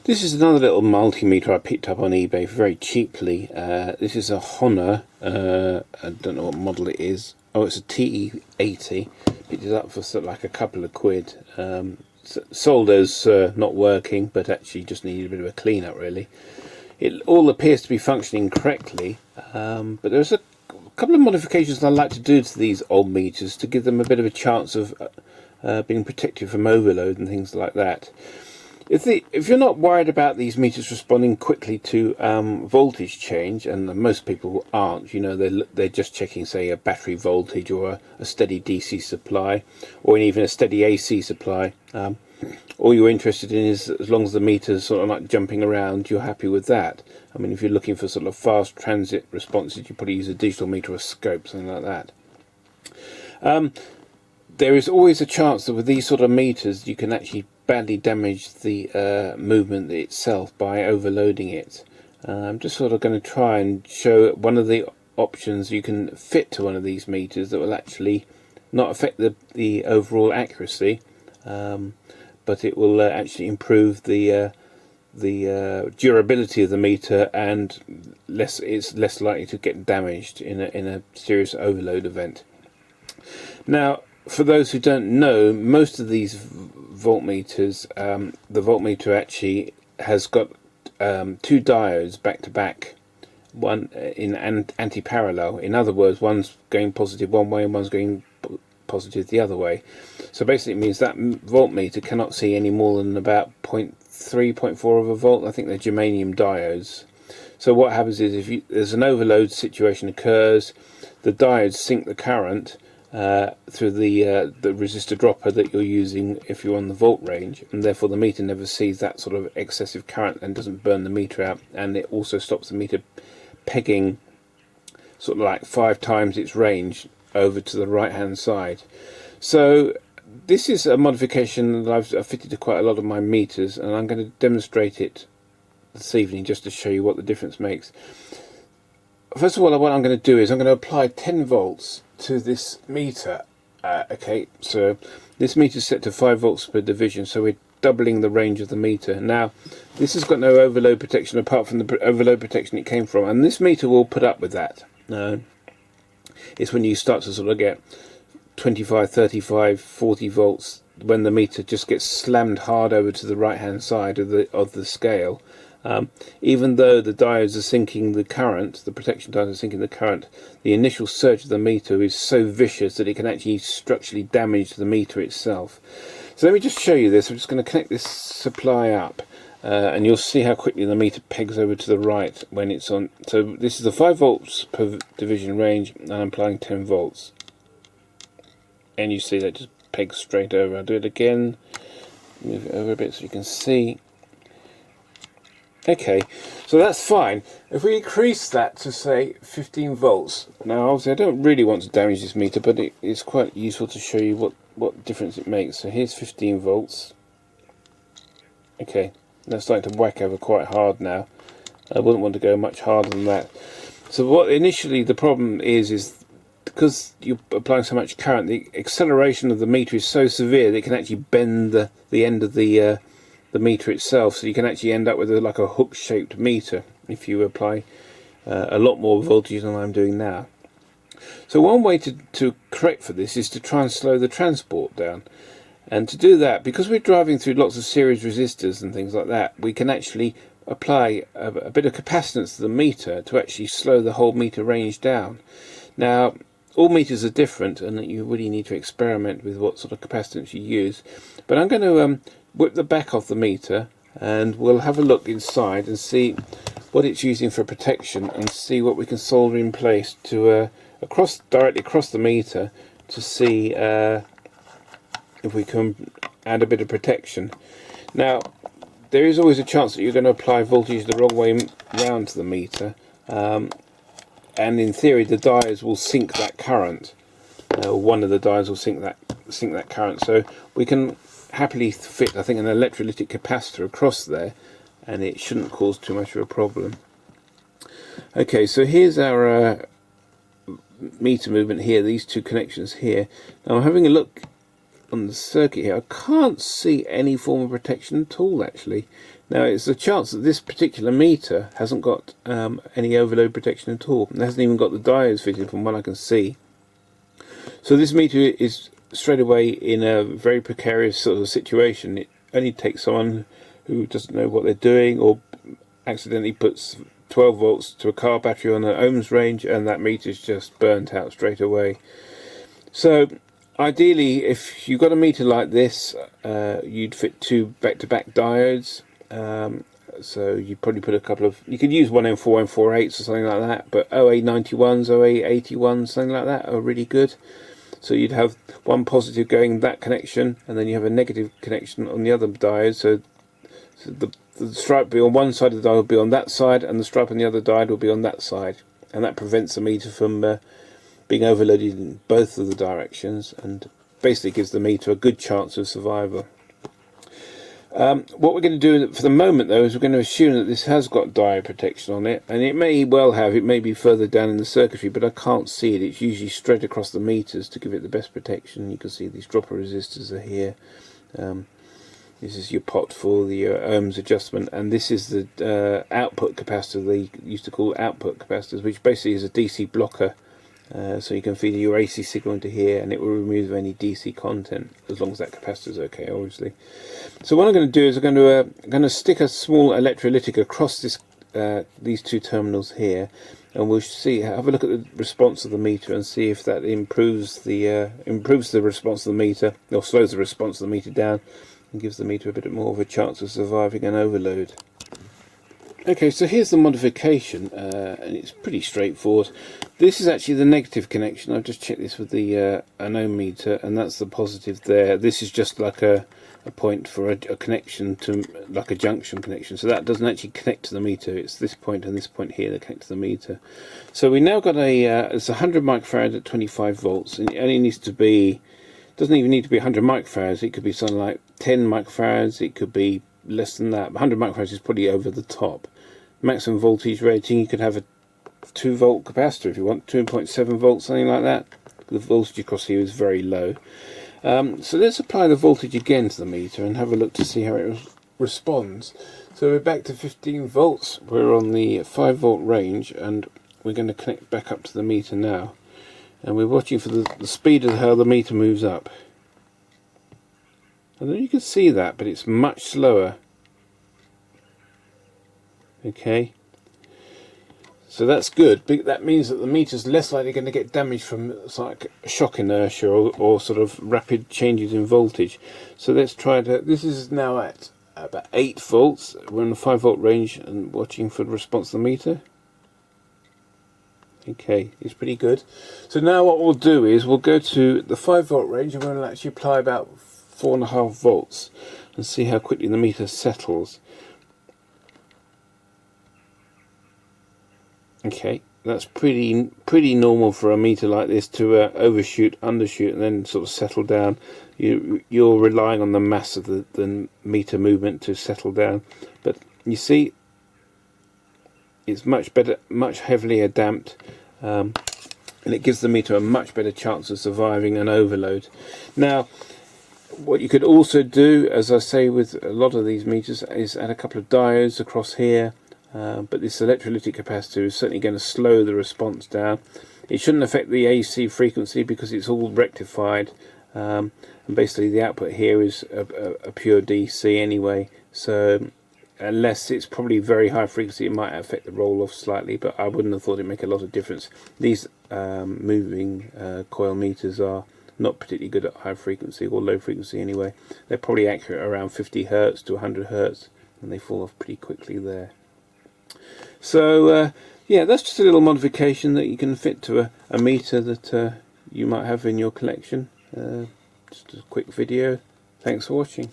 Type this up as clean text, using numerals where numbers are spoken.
This is another little multimeter I picked up on eBay very cheaply. This is a Honor, I don't know what model it is. Oh, it's a TE80. Picked it up for sort of like a couple of quid. Sold as not working, but actually just needed a bit of a clean up really. It all appears to be functioning correctly, but there's a couple of modifications I'd like to do to these old meters to give them a bit of a chance of being protected from overload and things like that. If you're not worried about these meters responding quickly to voltage change, and most people aren't, you know, they're just checking, say, a battery voltage or a steady DC supply, or even a steady AC supply. All you're interested in is, as long as the meter's sort of like jumping around, you're happy with that. I mean, if you're looking for sort of fast transit responses, you probably use a digital meter or scope, something like that. There is always a chance that with these sort of meters you can actually badly damage the movement itself by overloading it. I'm just sort of going to try and show one of the options you can fit to one of these meters that will actually not affect the overall accuracy, but it will actually improve the durability of the meter, and it's less likely to get damaged in a serious overload event. Now, for those who don't know, most of these voltmeters, the voltmeter actually has got two diodes back to back, one in anti-parallel. In other words, one's going positive one way and one's going positive the other way. So basically it means that voltmeter cannot see any more than about 0.3, 0.4 of a volt. I think they're germanium diodes. So what happens is, if there's an overload situation occurs, the diodes sink the current through the resistor dropper that you're using if you're on the volt range, and therefore the meter never sees that sort of excessive current and doesn't burn the meter out, and it also stops the meter pegging sort of like 5 times its range over to the right hand side. So this is a modification that I've fitted to quite a lot of my meters, and I'm going to demonstrate it this evening just to show you what the difference makes. First of all, what I'm going to do is I'm going to apply 10 volts to this meter. Okay, so this meter is set to 5 volts per division, so we're doubling the range of the meter. Now, this has got no overload protection apart from the overload protection it came from, and this meter will put up with that. It's when you start to sort of get 25, 35, 40 volts, when the meter just gets slammed hard over to the right hand side of the scale. Even though the diodes are sinking the current, the protection diodes are sinking the current, the initial surge of the meter is so vicious that it can actually structurally damage the meter itself. So let me just show you this. I'm just going to connect this supply up, and you'll see how quickly the meter pegs over to the right when it's on. So this is the 5 volts per division range, and I'm applying 10 volts. And you see that just pegs straight over. I'll do it again, move it over a bit so you can see. Okay, so that's fine. If we increase that to, say, 15 volts, now obviously I don't really want to damage this meter, but it's quite useful to show you what difference it makes. So here's 15 volts. Okay, that's starting to whack over quite hard now. I wouldn't want to go much harder than that. So what initially the problem is because you're applying so much current, the acceleration of the meter is so severe that it can actually bend the end of the meter itself, so you can actually end up with like a hook-shaped meter if you apply a lot more voltage than I'm doing now. So one way to correct for this is to try and slow the transport down, and to do that, because we're driving through lots of series resistors and things like that, we can actually apply a bit of capacitance to the meter to actually slow the whole meter range down. Now, all meters are different, and you really need to experiment with what sort of capacitance you use, but I'm going to whip the back off the meter, and we'll have a look inside and see what it's using for protection, and see what we can solder in place to directly across the meter to see if we can add a bit of protection. Now, there is always a chance that you're going to apply voltage the wrong way round to the meter, and in theory the diodes will sink that current. One of the diodes will sink that current, so we can happily fit, I think, an electrolytic capacitor across there, and it shouldn't cause too much of a problem. Okay, so here's our meter movement here, these two connections here. Now I'm having a look on the circuit here, I can't see any form of protection at all actually. Now it's a chance that this particular meter hasn't got any overload protection at all. It hasn't even got the diodes fitted from what I can see. So this meter is straight away in a very precarious sort of situation. It only takes someone who doesn't know what they're doing or accidentally puts 12 volts to a car battery on an ohms range, and that meter's just burnt out straight away. So ideally, if you've got a meter like this, you'd fit two back-to-back diodes. So you probably put a couple of, you could use 1M4, M48s or something like that, but OA91s, OA81s, something like that are really good. So you'd have one positive going that connection, and then you have a negative connection on the other diode. So the stripe will be on one side of the diode will be on that side, and the stripe on the other diode will be on that side, and that prevents the meter from being overloaded in both of the directions, and basically gives the meter a good chance of survival. What we're going to do for the moment though is we're going to assume that this has got diode protection on it, and it may well have, it may be further down in the circuitry, but I can't see it. It's usually spread across the meters to give it the best protection. You can see these dropper resistors are here. This is your pot for the ohms adjustment, and this is the output capacitor they used to call output capacitors, which basically is a DC blocker. So you can feed your AC signal into here and it will remove any DC content, as long as that capacitor is okay, obviously. So what I'm going to do is I'm going to stick a small electrolytic across this these two terminals here, and we'll have a look at the response of the meter and see if that improves the response of the meter, or slows the response of the meter down, and gives the meter a bit more of a chance of surviving an overload. Okay, so here's the modification, and it's pretty straightforward. This is actually the negative connection. I've just checked this with the an ohm meter, and that's the positive there. This is just like a point for a connection to, like a junction connection. So that doesn't actually connect to the meter. It's this point and this point here that connect to the meter. So we now got it's 100 microfarad at 25 volts, and it only needs to be, doesn't even need to be 100 microfarads. It could be something like 10 microfarads. It could be less than that. 100 microfarads is probably over the top. Maximum voltage rating, you could have a 2 volt capacitor if you want, 2.7 volts, something like that. The voltage across here is very low. So let's apply the voltage again to the meter and have a look to see how it responds. So we're back to 15 volts. We're on the 5 volt range, and we're going to connect back up to the meter now. And we're watching for the speed of how the meter moves up. I don't know if you can see that, but it's much slower. Okay, so that's good. That means that the meter's less likely going to get damaged from like shock inertia or sort of rapid changes in voltage. So let's try to, this is now at about 8 volts. We're in the 5 volt range and watching for the response of the meter. Okay, it's pretty good. So now what we'll do is we'll go to the 5 volt range, and we'll actually apply about 4.5 volts and see how quickly the meter settles. Okay, that's pretty normal for a meter like this to overshoot, undershoot, and then sort of settle down. You're relying on the mass of the meter movement to settle down, but you see, it's much better, much heavier damped, and it gives the meter a much better chance of surviving an overload. Now, what you could also do, as I say with a lot of these meters, is add a couple of diodes across here. But this electrolytic capacitor is certainly going to slow the response down. It shouldn't affect the AC frequency because it's all rectified, and basically the output here is a pure DC anyway, so unless it's probably very high frequency, it might affect the roll off slightly, but I wouldn't have thought it'd make a lot of difference. These moving coil meters are not particularly good at high frequency or low frequency anyway. They're probably accurate around 50 Hertz to 100 Hertz, and they fall off pretty quickly there. So yeah, that's just a little modification that you can fit to a meter that you might have in your collection. Just a quick video. Thanks for watching.